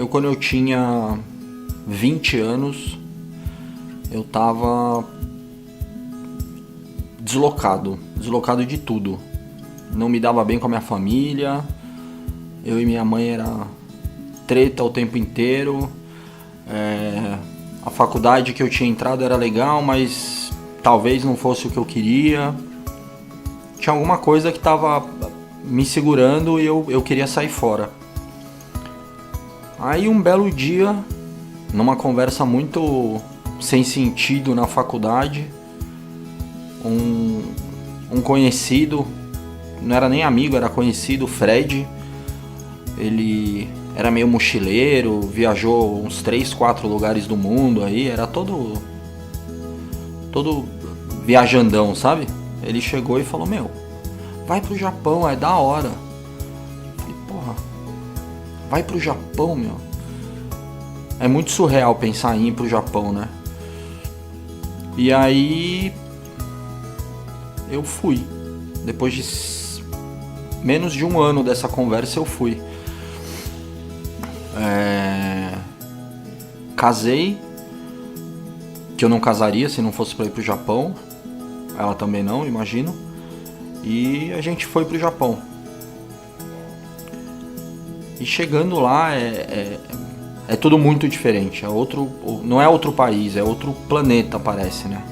Quando eu tinha 20 anos, eu tava deslocado de tudo. Não me dava bem com a minha família, eu e minha mãe era treta o tempo inteiro. A faculdade que eu tinha entrado era legal, mas talvez não fosse o que eu queria. Tinha alguma coisa que tava me segurando e eu queria sair fora. Aí um belo dia, numa conversa muito sem sentido na faculdade, um conhecido, não era nem amigo, era conhecido, Fred, ele era meio mochileiro, viajou uns 3, 4 lugares do mundo aí, era todo viajandão, sabe? Ele chegou e falou, vai pro Japão, é da hora. Eu falei, porra, vai pro Japão, meu. É muito surreal pensar em ir pro Japão, né? E aí eu fui. Depois de menos de um ano dessa conversa eu fui. Casei, que eu não casaria se não fosse pra ir pro Japão. Ela também não, imagino. E a gente foi pro Japão. E chegando lá é tudo muito diferente. Não é outro país, é outro planeta, parece, né?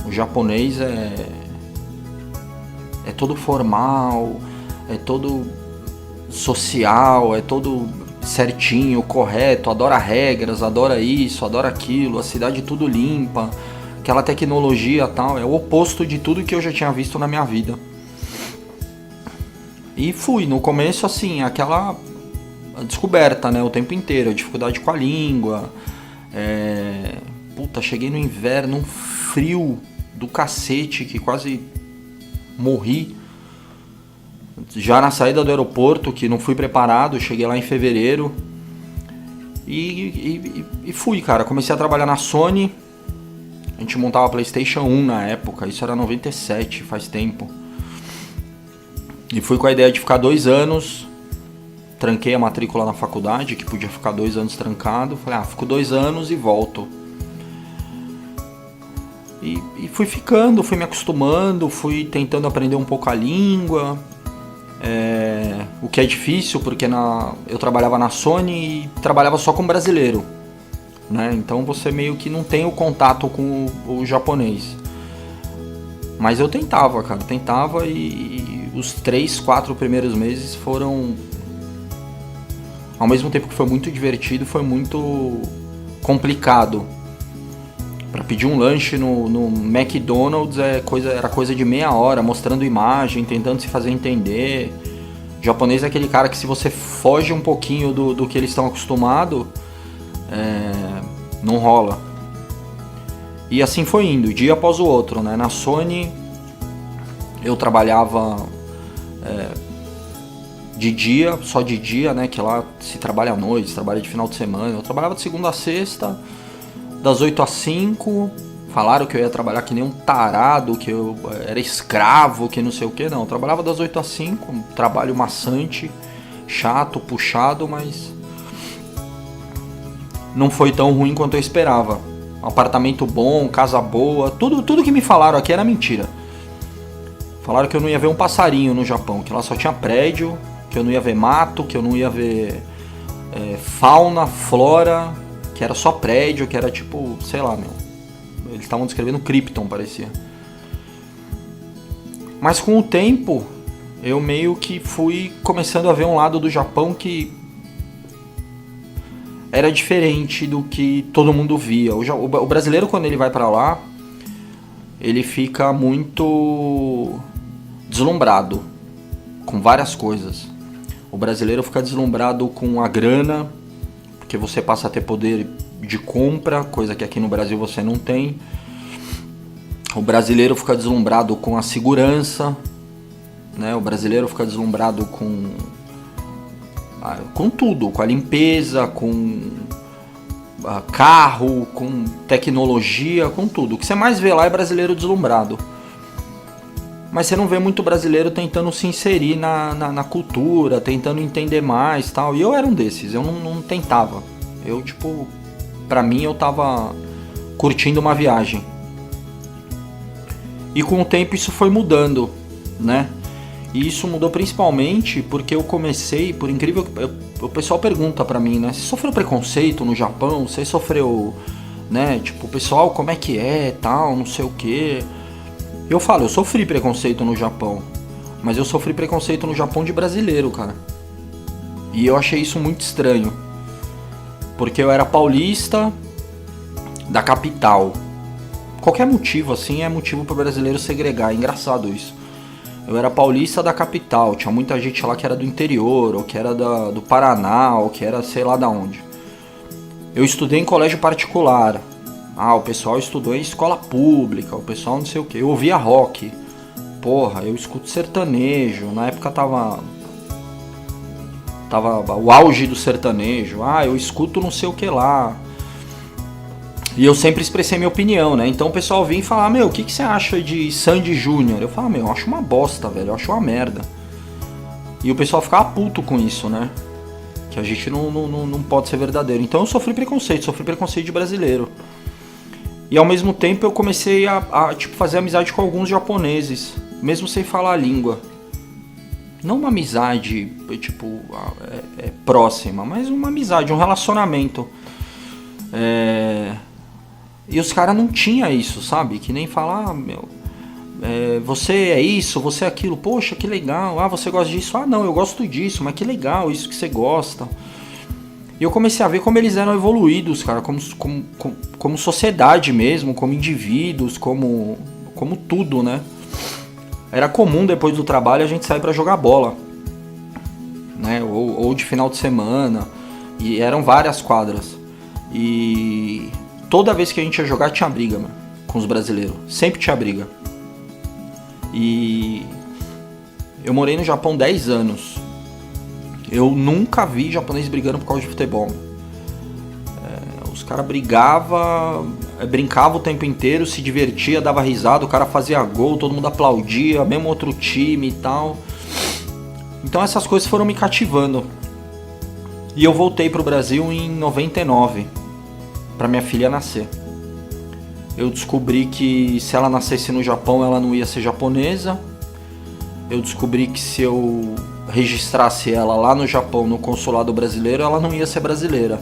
O japonês é todo formal, é todo social, é todo certinho, correto, adora regras, adora isso, adora aquilo, a cidade tudo limpa, aquela tecnologia e tal, é o oposto de tudo que eu já tinha visto na minha vida. E fui, no começo assim, aquela descoberta, né, o tempo inteiro, a dificuldade com a língua, cheguei no inverno, um frio do cacete, que quase morri. Já na saída do aeroporto, que não fui preparado, cheguei lá em fevereiro e fui, cara. Comecei a trabalhar na Sony, a gente montava PlayStation 1 na época, isso era 97, faz tempo. E fui com a ideia de ficar 2 anos, tranquei a matrícula na faculdade, que podia ficar 2 anos trancado. Falei, fico 2 anos e volto. E fui ficando, fui me acostumando, fui tentando aprender um pouco a língua. O que é difícil, porque eu trabalhava na Sony e trabalhava só com brasileiro, né? Então você meio que não tem o contato com o japonês. Mas eu tentava, cara, e os 3, 4 primeiros meses foram... Ao mesmo tempo que foi muito divertido, foi muito complicado. Pra pedir um lanche no McDonald's era coisa de meia hora, mostrando imagem, tentando se fazer entender. O japonês é aquele cara que, se você foge um pouquinho do que eles estão acostumados, não rola. E assim foi indo, dia após o outro, né? Na Sony eu trabalhava de dia, só de dia, né? Que lá se trabalha à noite, se trabalha de final de semana. Eu trabalhava de segunda a sexta, das 8 às 5, falaram que eu ia trabalhar que nem um tarado, que eu era escravo, que não sei o que, não. Eu trabalhava das 8 às 5, um trabalho maçante, chato, puxado, mas não foi tão ruim quanto eu esperava. Apartamento bom, casa boa, tudo que me falaram aqui era mentira. Falaram que eu não ia ver um passarinho no Japão, que lá só tinha prédio, que eu não ia ver mato, que eu não ia ver fauna, flora, que era só prédio, que era tipo, sei lá, eles estavam descrevendo Krypton, parecia. Mas com o tempo, eu meio que fui começando a ver um lado do Japão que era diferente do que todo mundo via. O brasileiro, quando ele vai pra lá, ele fica muito deslumbrado com várias coisas. O brasileiro fica deslumbrado com a grana, porque você passa a ter poder de compra, coisa que aqui no Brasil você não tem. O brasileiro fica deslumbrado com a segurança, né? O brasileiro fica deslumbrado com tudo, com a limpeza, com carro, com tecnologia, com tudo. O que você mais vê lá é brasileiro deslumbrado. Mas você não vê muito brasileiro tentando se inserir na cultura, tentando entender mais, tal. E eu era um desses, eu não tentava. Eu, tipo, pra mim eu tava curtindo uma viagem. E com o tempo isso foi mudando, né? E isso mudou principalmente porque eu comecei, por incrível que... O pessoal pergunta pra mim, né? Você sofreu preconceito no Japão? Você sofreu, né? Tipo, pessoal, como é que é, tal, não sei o quê. Eu falo, eu sofri preconceito no Japão. Mas eu sofri preconceito no Japão de brasileiro, cara. E eu achei isso muito estranho. Porque eu era paulista da capital. Qualquer motivo, assim, é motivo para brasileiro segregar. É engraçado isso. Eu era paulista da capital. Tinha muita gente lá que era do interior, ou que era do Paraná, ou que era sei lá da onde. Eu estudei em colégio particular. O pessoal estudou em escola pública, o pessoal não sei o que. Eu ouvia rock. Porra, eu escuto sertanejo. Na época tava o auge do sertanejo. Eu escuto não sei o que lá. E eu sempre expressei minha opinião, né? Então o pessoal vinha e falava, o que você acha de Sandy Júnior? Eu falava, eu acho uma bosta, velho, eu acho uma merda. E o pessoal ficava puto com isso, né? Que a gente não pode ser verdadeiro. Então eu sofri preconceito de brasileiro. E ao mesmo tempo eu comecei a tipo, fazer amizade com alguns japoneses, mesmo sem falar a língua. Não uma amizade, tipo, próxima, mas uma amizade, um relacionamento. E os caras não tinham isso, sabe? Que nem falar, você é isso, você é aquilo, poxa, que legal, você gosta disso? Não, eu gosto disso, mas que legal isso que você gosta. E eu comecei a ver como eles eram evoluídos, cara, como sociedade mesmo, como indivíduos, como tudo, né? Era comum depois do trabalho a gente sair pra jogar bola, né? Ou de final de semana, e eram várias quadras. E toda vez que a gente ia jogar tinha briga, mano, com os brasileiros. Sempre tinha briga. E eu morei no Japão 10 anos. Eu nunca vi japonês brigando por causa de futebol. Os caras brigavam, brincavam o tempo inteiro, se divertia, dava risada, o cara fazia gol, todo mundo aplaudia, mesmo outro time e tal. Então essas coisas foram me cativando. E eu voltei pro Brasil em 99. Pra minha filha nascer. Eu descobri que se ela nascesse no Japão, ela não ia ser japonesa. Eu descobri que se eu registrasse ela lá no Japão, no consulado brasileiro, ela não ia ser brasileira.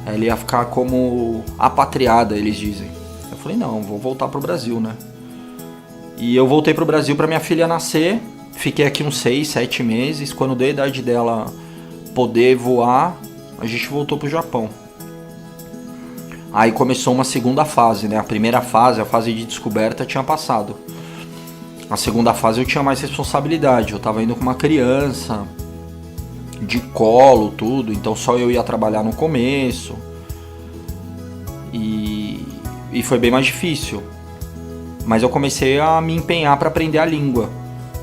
Ela ia ficar como apatriada, eles dizem. Eu falei, não, vou voltar pro Brasil, né? E eu voltei pro Brasil pra minha filha nascer. Fiquei aqui uns 6, 7 meses. Quando dei a idade dela poder voar, a gente voltou pro Japão. Aí começou uma segunda fase, né? A primeira fase, a fase de descoberta, tinha passado. A segunda fase eu tinha mais responsabilidade. Eu tava indo com uma criança, de colo, tudo. Então só eu ia trabalhar no começo. E foi bem mais difícil. Mas eu comecei a me empenhar para aprender a língua.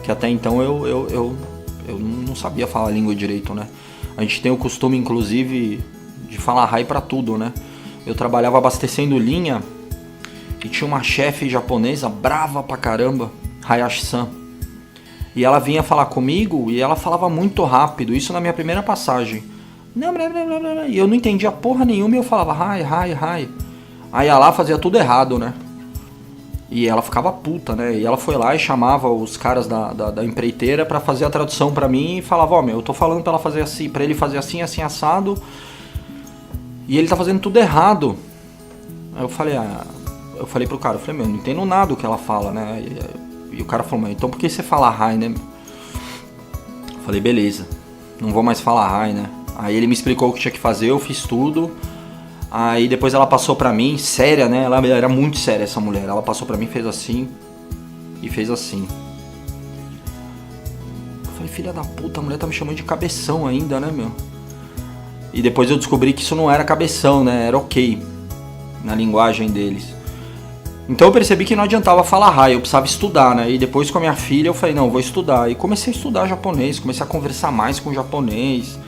Que até então eu não sabia falar a língua direito, né? A gente tem o costume, inclusive, de falar rai pra tudo, né? Eu trabalhava abastecendo linha e tinha uma chefe japonesa brava pra caramba, Hayashi-san. E ela vinha falar comigo e ela falava muito rápido, isso na minha primeira passagem. E eu não entendia porra nenhuma e eu falava rai. Aí ela fazia tudo errado, né? E ela ficava puta, né? E ela foi lá e chamava os caras da empreiteira pra fazer a tradução pra mim e falava, eu tô falando pra ela fazer assim, pra ele fazer assim, assim, assado. E ele tá fazendo tudo errado. Aí eu falei pro cara, não entendo nada do que ela fala, né? E o cara falou, então por que você fala rai, né? Eu falei, beleza, não vou mais falar rai, né? Aí ele me explicou o que tinha que fazer, eu fiz tudo. Aí depois ela passou pra mim, séria, né? Ela era muito séria, essa mulher. Ela passou pra mim, fez assim e fez assim. Eu falei, filha da puta, a mulher tá me chamando de cabeção ainda, né, meu? E depois eu descobri que isso não era cabeção, né? Era ok, na linguagem deles. Então eu percebi que não adiantava falar rai, eu precisava estudar, né? E depois com a minha filha eu falei, não, vou estudar. E comecei a estudar japonês, comecei a conversar mais com japonês.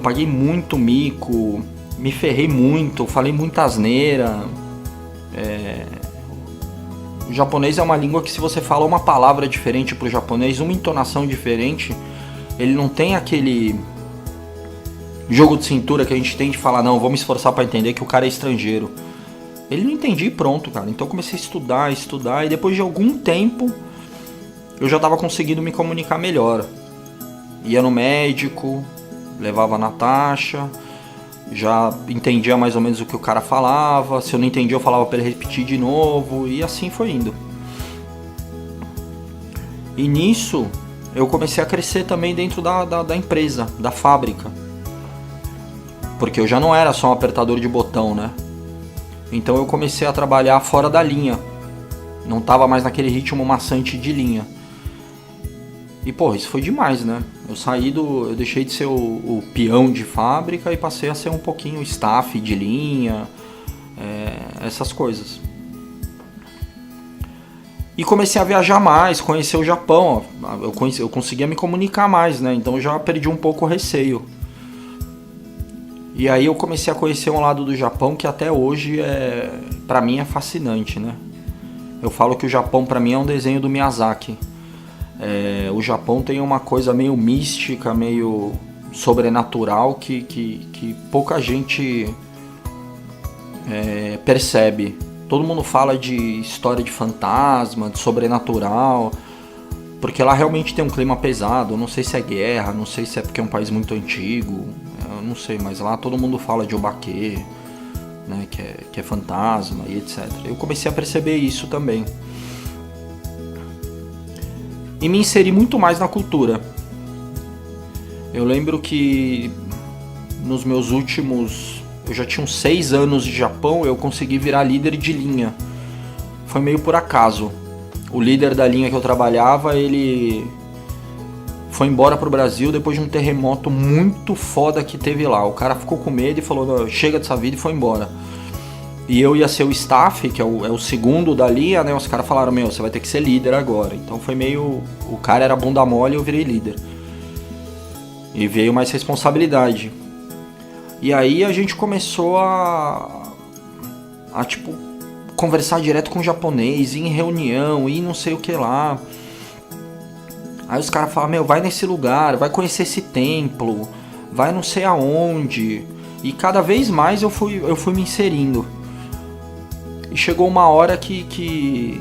Paguei muito mico, me ferrei muito, falei muita asneira. O japonês é uma língua que se você fala uma palavra diferente pro japonês, uma entonação diferente, ele não tem aquele jogo de cintura que a gente tem de falar, não, vou me esforçar pra entender que o cara é estrangeiro. Ele não entendia e pronto, cara. Então eu comecei a estudar, e depois de algum tempo eu já tava conseguindo me comunicar melhor. Ia no médico, levava a Natasha, já entendia mais ou menos o que o cara falava. Se eu não entendia, eu falava pra ele repetir de novo, e assim foi indo. E nisso eu comecei a crescer também dentro da empresa, da fábrica. Porque eu já não era só um apertador de botão, né? Então eu comecei a trabalhar fora da linha. Não tava mais naquele ritmo maçante de linha. E pô, isso foi demais, né? Eu deixei de ser o peão de fábrica e passei a ser um pouquinho staff de linha, essas coisas. E comecei a viajar mais, conhecer o Japão. Eu conseguia me comunicar mais, né? Então eu já perdi um pouco o receio. E aí eu comecei a conhecer um lado do Japão que até hoje pra mim é fascinante, né? Eu falo que o Japão pra mim é um desenho do Miyazaki. O Japão tem uma coisa meio mística, meio sobrenatural que pouca gente percebe. Todo mundo fala de história de fantasma, de sobrenatural, porque lá realmente tem um clima pesado. Eu não sei se é guerra, não sei se é porque é um país muito antigo, eu não sei, mas lá todo mundo fala de Obake, né, que é fantasma e etc. Eu comecei a perceber isso também. E me inseri muito mais na cultura. Eu lembro que nos meus últimos... Eu já tinha uns 6 anos de Japão, eu consegui virar líder de linha. Foi meio por acaso. O líder da linha que eu trabalhava, ele foi embora pro Brasil depois de um terremoto muito foda que teve lá. O cara ficou com medo e falou, chega dessa vida, e foi embora. E eu ia ser o staff, que é o segundo da linha, né? Os caras falaram, você vai ter que ser líder agora. Então foi meio... O cara era bunda mole e eu virei líder. E veio mais responsabilidade. E aí a gente começou a tipo, conversar direto com o japonês, ir em reunião, ir não sei o que lá. Aí os caras falaram, vai nesse lugar, vai conhecer esse templo, vai não sei aonde. E cada vez mais eu fui me inserindo. E chegou uma hora que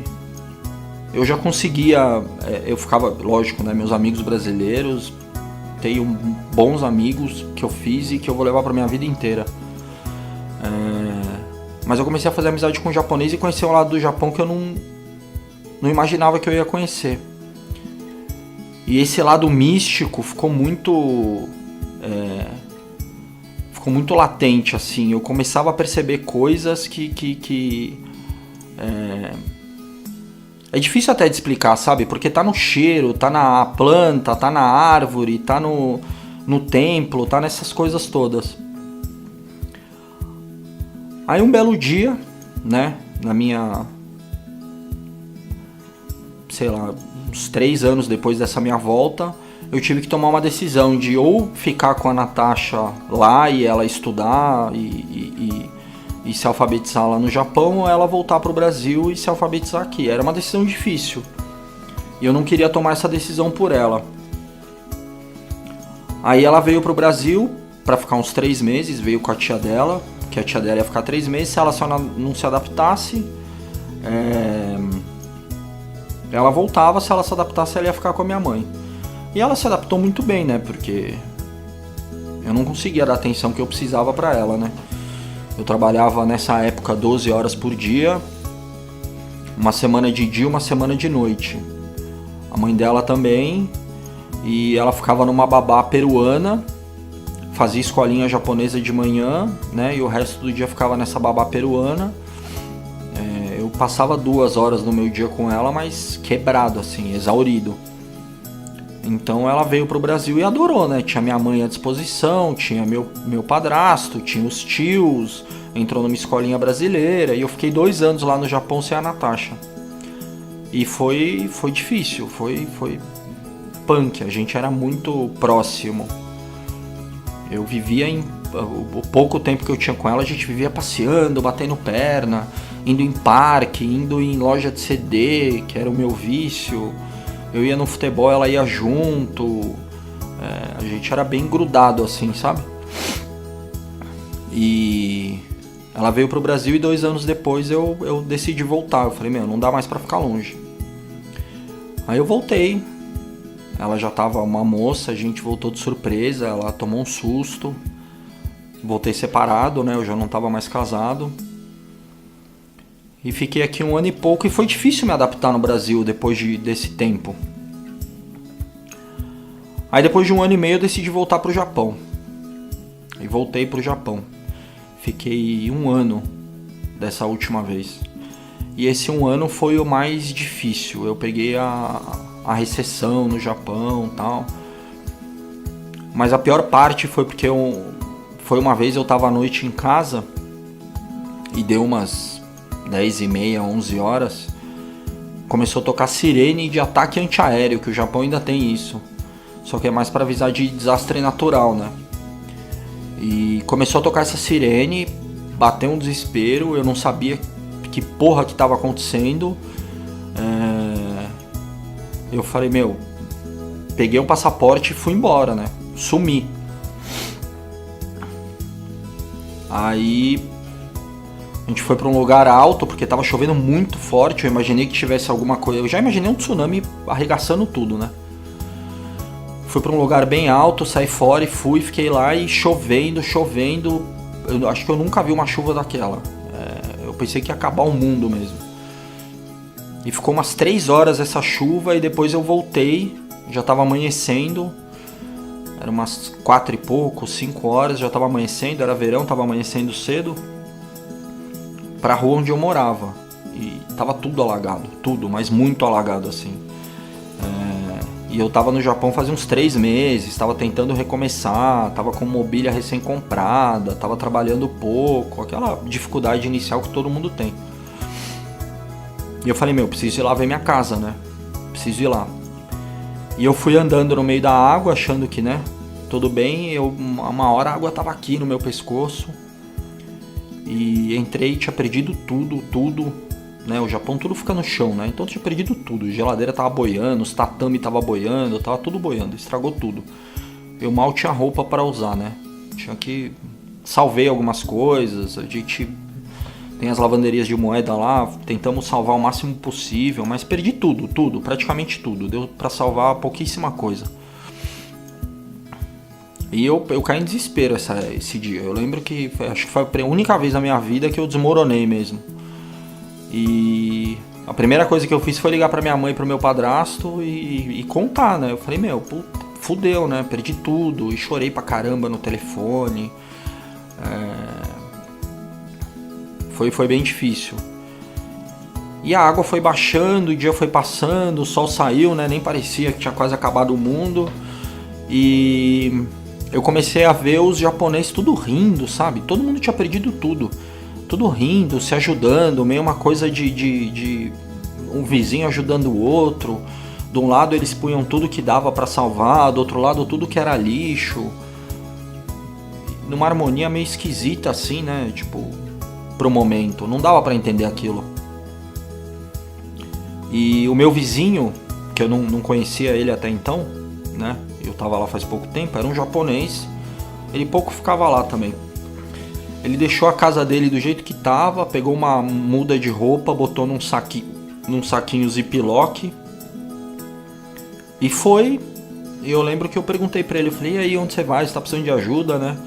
eu já conseguia, eu ficava, lógico, né, meus amigos brasileiros, tenho bons amigos que eu fiz e que eu vou levar pra minha vida inteira. Mas eu comecei a fazer amizade com o japonês e conhecer um lado do Japão que eu não imaginava que eu ia conhecer. E esse lado místico ficou muito latente, assim. Eu começava a perceber coisas que é difícil até de explicar, sabe? Porque tá no cheiro, tá na planta, tá na árvore, tá no templo, tá nessas coisas todas. Aí um belo dia, né, na minha... sei lá, uns 3 anos depois dessa minha volta, eu tive que tomar uma decisão de ou ficar com a Natasha lá e ela estudar e se alfabetizar lá no Japão, ou ela voltar pro Brasil e se alfabetizar aqui. Era uma decisão difícil. E eu não queria tomar essa decisão por ela. Aí ela veio pro Brasil pra ficar uns 3 meses, veio com a tia dela, que a tia dela ia ficar 3 meses, se ela só não se adaptasse, ela voltava, se ela se adaptasse, ela ia ficar com a minha mãe. E ela se adaptou muito bem, né, porque eu não conseguia dar a atenção que eu precisava pra ela, né. Eu trabalhava nessa época 12 horas por dia, uma semana de dia, uma semana de noite. A mãe dela também, e ela ficava numa babá peruana, fazia escolinha japonesa de manhã, né, e o resto do dia ficava nessa babá peruana. Eu passava 2 horas do meu dia com ela, mas quebrado, assim, exaurido. Então ela veio pro Brasil e adorou, né? Tinha minha mãe à disposição, tinha meu padrasto, tinha os tios, entrou numa escolinha brasileira, e eu fiquei 2 anos lá no Japão sem a Natasha. E foi difícil, foi punk, a gente era muito próximo. Eu vivia o pouco tempo que eu tinha com ela, a gente vivia passeando, batendo perna, indo em parque, indo em loja de CD, que era o meu vício. Eu ia no futebol, ela ia junto. A gente era bem grudado assim, sabe? E ela veio pro Brasil e 2 anos depois eu decidi voltar. Eu falei, não dá mais pra ficar longe. Aí eu voltei. Ela já tava uma moça, a gente voltou de surpresa, ela tomou um susto. Voltei separado, né? Eu já não tava mais casado. E fiquei aqui 1 ano e pouco e foi difícil me adaptar no Brasil depois desse tempo. Aí depois de 1 ano e meio eu decidi voltar pro Japão. E voltei pro Japão. Fiquei 1 ano dessa última vez. E esse 1 ano foi o mais difícil. Eu peguei a recessão no Japão e tal. Mas a pior parte foi porque foi uma vez eu tava à noite em casa e deu umas 10h30, 11 horas. Começou a tocar sirene de ataque antiaéreo, que o Japão ainda tem isso. Só que é mais pra avisar de desastre natural, né? E começou a tocar essa sirene, bateu um desespero, eu não sabia que porra que tava acontecendo. Eu falei, peguei o passaporte e fui embora, né? Sumi. Aí a gente foi pra um lugar alto, porque tava chovendo muito forte, eu imaginei que tivesse alguma coisa. Eu já imaginei um tsunami arregaçando tudo, né? Fui pra um lugar bem alto, saí fora e fiquei lá e chovendo. Eu acho que eu nunca vi uma chuva daquela. Eu pensei que ia acabar o mundo mesmo. E ficou umas 3 horas essa chuva e depois eu voltei, já tava amanhecendo. Era umas 4 e pouco, 5 horas, já tava amanhecendo, era verão, tava amanhecendo cedo. Pra rua onde eu morava. E tava tudo alagado, tudo, mas muito alagado assim. E eu tava no Japão fazia uns 3 meses, tava tentando recomeçar, tava com mobília recém-comprada, tava trabalhando pouco, aquela dificuldade inicial que todo mundo tem. E eu falei, preciso ir lá ver minha casa, né? Preciso ir lá. E eu fui andando no meio da água, achando que, né, tudo bem, uma hora a água tava aqui no meu pescoço. E entrei e tinha perdido tudo. Né, o Japão tudo fica no chão, né? Então eu tinha perdido tudo. A geladeira tava boiando, os tatame tava boiando, tava tudo boiando, estragou tudo. Eu mal tinha roupa para usar, né? Tinha que salvei algumas coisas, a gente tem as lavanderias de moeda lá, tentamos salvar o máximo possível, mas perdi tudo, praticamente tudo. Deu para salvar pouquíssima coisa. E eu caí em desespero esse dia. Eu lembro que acho que foi a única vez na minha vida que eu desmoronei mesmo. E a primeira coisa que eu fiz foi ligar pra minha mãe e pro meu padrasto e contar, né? Eu falei, fudeu, né? Perdi tudo. E chorei pra caramba no telefone. Foi bem difícil. E a água foi baixando, o dia foi passando, o sol saiu, né? Nem parecia que tinha quase acabado o mundo. E eu comecei a ver os japoneses tudo rindo, sabe? Todo mundo tinha perdido tudo. Tudo rindo, se ajudando, meio uma coisa de um vizinho ajudando o outro. De um lado eles punham tudo que dava pra salvar, do outro lado tudo que era lixo. Numa harmonia meio esquisita assim, né? Tipo, pro momento. Não dava pra entender aquilo. E o meu vizinho, que eu não conhecia ele até então, né? Eu tava lá faz pouco tempo, era um japonês. Ele pouco ficava lá também. Ele deixou a casa dele do jeito que tava, pegou uma muda de roupa, botou num saquinho ziplock e foi. E eu lembro que eu perguntei pra ele, eu falei, e aí, onde você vai? Você tá precisando de ajuda, né?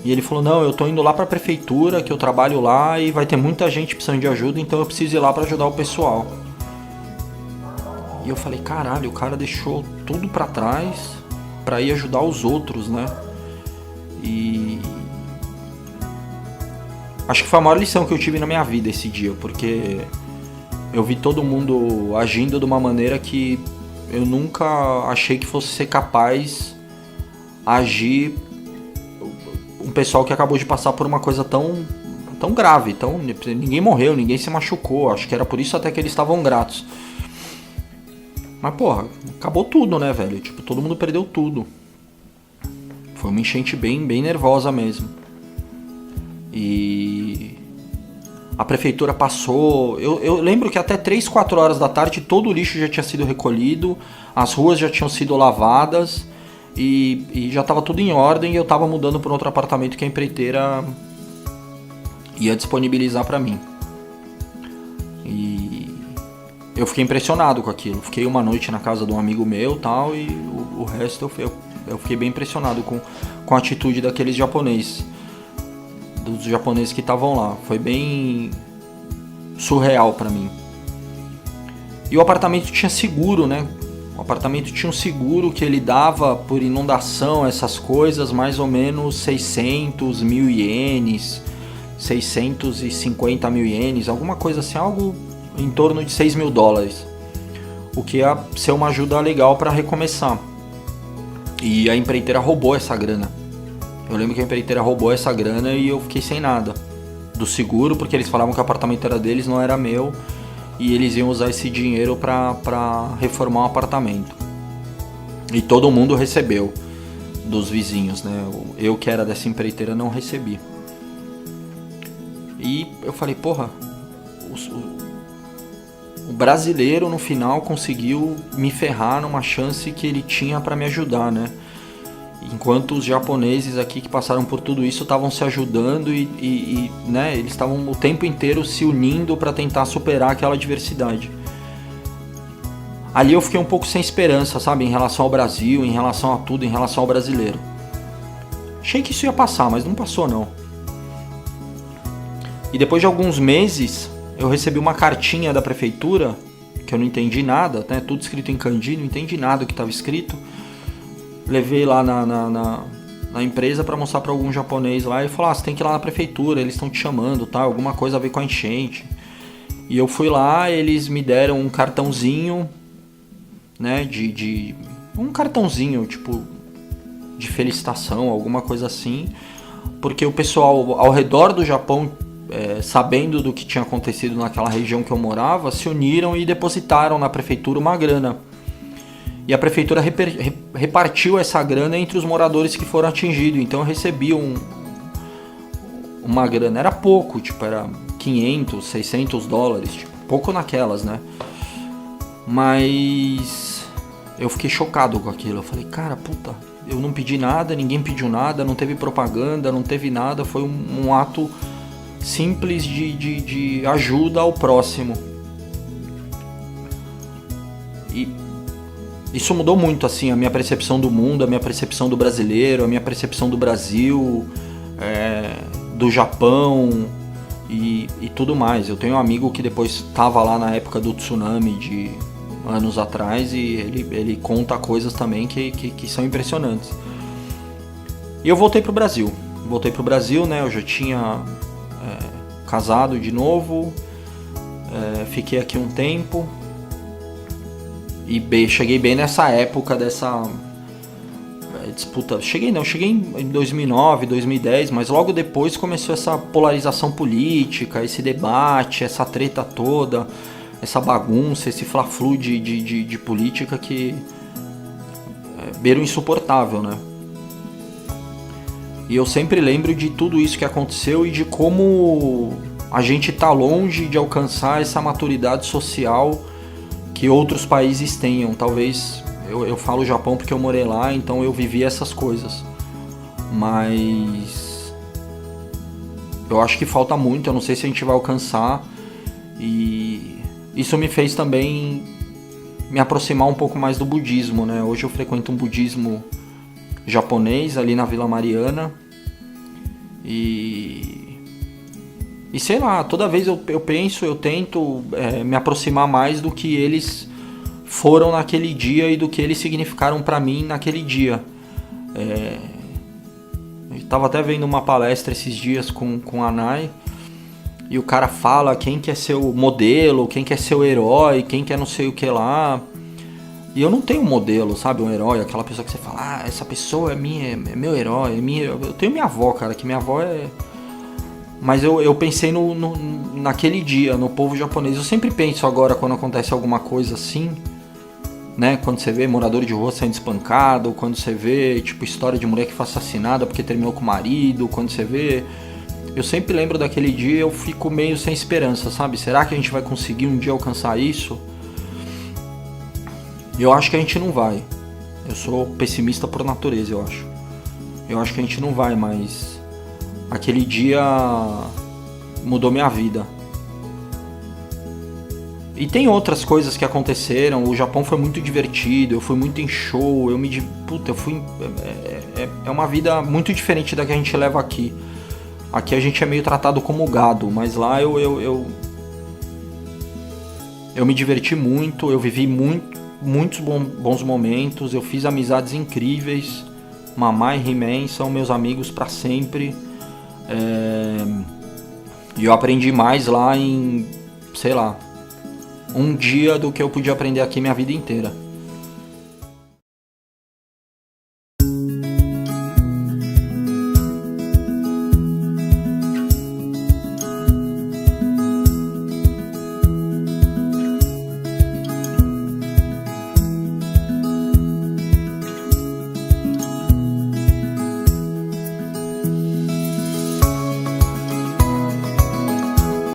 E ele falou, não, eu tô indo lá pra prefeitura, que eu trabalho lá e vai ter muita gente precisando de ajuda, então eu preciso ir lá pra ajudar o pessoal. E eu falei, caralho, o cara deixou tudo pra trás pra ir ajudar os outros, né? E acho que foi a maior lição que eu tive na minha vida esse dia, porque eu vi todo mundo agindo de uma maneira que eu nunca achei que fosse ser capaz de agir. Um pessoal que acabou de passar por uma coisa tão grave, ninguém morreu, ninguém se machucou, acho que era por isso até que eles estavam gratos. Mas porra, acabou tudo, né, velho? Tipo, todo mundo perdeu tudo. Foi uma enchente bem nervosa mesmo. E A prefeitura passou. Eu lembro que até 3, 4 horas da tarde todo o lixo já tinha sido recolhido, as ruas já tinham sido lavadas e já estava tudo em ordem e eu estava mudando para outro apartamento que a empreiteira ia disponibilizar para mim. E eu fiquei impressionado com aquilo. Fiquei uma noite na casa de um amigo meu tal, e o resto eu fiquei bem impressionado com a atitude daqueles japoneses. Dos japoneses que estavam lá. Foi bem surreal pra mim. E o apartamento tinha seguro, né? O apartamento tinha um seguro que ele dava por inundação, essas coisas, mais ou menos 600 mil ienes, 650 mil ienes, alguma coisa assim, algo em torno de 6 mil dólares. O que ia ser uma ajuda legal pra recomeçar. E a empreiteira roubou essa grana. Eu lembro que a empreiteira roubou essa grana e eu fiquei sem nada do seguro, porque eles falavam que o apartamento era deles, não era meu, e eles iam usar esse dinheiro pra reformar o apartamento. E todo mundo recebeu, dos vizinhos, né? Eu que era dessa empreiteira não recebi. E eu falei, porra, o brasileiro no final conseguiu me ferrar numa chance que ele tinha pra me ajudar, né? Enquanto os japoneses aqui que passaram por tudo isso estavam se ajudando e né, eles estavam o tempo inteiro se unindo para tentar superar aquela adversidade. Ali eu fiquei um pouco sem esperança, sabe, em relação ao Brasil, em relação a tudo, em relação ao brasileiro. Achei que isso ia passar, mas não passou não. E depois de alguns meses, eu recebi uma cartinha da prefeitura, que eu não entendi nada, né, tudo escrito em kanji, não entendi nada do que estava escrito. Levei lá na empresa para mostrar para algum japonês lá e falou, você tem que ir lá na prefeitura, eles estão te chamando, tá? Alguma coisa a ver com a enchente. E eu fui lá, eles me deram um cartãozinho, né, um cartãozinho, tipo, de felicitação, alguma coisa assim, porque o pessoal ao redor do Japão, sabendo do que tinha acontecido naquela região que eu morava, se uniram e depositaram na prefeitura uma grana. E a prefeitura repartiu essa grana entre os moradores que foram atingidos. Então eu recebi uma grana. Era pouco, tipo, era 500, 600 dólares. Tipo, pouco naquelas, né? Mas eu fiquei chocado com aquilo. Eu falei, cara, puta, eu não pedi nada, ninguém pediu nada, não teve propaganda, não teve nada. Foi um ato simples de ajuda ao próximo. E isso mudou muito, assim, a minha percepção do mundo, a minha percepção do brasileiro, a minha percepção do Brasil, do Japão e tudo mais. Eu tenho um amigo que depois estava lá na época do tsunami de anos atrás e ele conta coisas também que são impressionantes. E eu voltei pro Brasil. Né? Eu já tinha casado de novo, fiquei aqui um tempo. E cheguei bem nessa época dessa disputa. Cheguei em 2009, 2010, mas logo depois começou essa polarização política, esse debate, essa treta toda, essa bagunça, esse fla-flu de política que beira o insuportável, né? E eu sempre lembro de tudo isso que aconteceu e de como a gente tá longe de alcançar essa maturidade social que outros países tenham. Talvez, eu falo Japão porque eu morei lá, então eu vivi essas coisas. Mas eu acho que falta muito, eu não sei se a gente vai alcançar. E isso me fez também me aproximar um pouco mais do budismo, né? Hoje eu frequento um budismo japonês ali na Vila Mariana. E sei lá, toda vez eu penso, eu tento me aproximar mais do que eles foram naquele dia e do que eles significaram pra mim naquele dia. Eu tava até vendo uma palestra esses dias com a Nai, e o cara fala quem quer ser o modelo, quem quer ser o herói, quem quer não sei o que lá. E eu não tenho um modelo, sabe, um herói, aquela pessoa que você fala, essa pessoa é meu herói, eu tenho minha avó, cara, que minha avó é... Mas eu pensei naquele dia, no povo japonês. Eu sempre penso agora quando acontece alguma coisa assim, né? Quando você vê morador de rua sendo espancado, quando você vê, tipo, história de mulher que foi assassinada porque terminou com o marido, quando você vê... eu sempre lembro daquele dia e eu fico meio sem esperança, sabe? Será que a gente vai conseguir um dia alcançar isso? Eu acho que a gente não vai. Eu sou pessimista por natureza, eu acho. Eu acho que a gente não vai, mas aquele dia mudou minha vida. E tem outras coisas que aconteceram. O Japão foi muito divertido, eu fui muito em show, Puta, eu fui... É uma vida muito diferente da que a gente leva aqui. Aqui a gente é meio tratado como gado, mas lá eu me diverti muito, eu vivi muitos bons momentos, eu fiz amizades incríveis. Mamá e He-Man são meus amigos pra sempre. E eu aprendi mais lá em, sei lá, um dia do que eu podia aprender aqui minha vida inteira.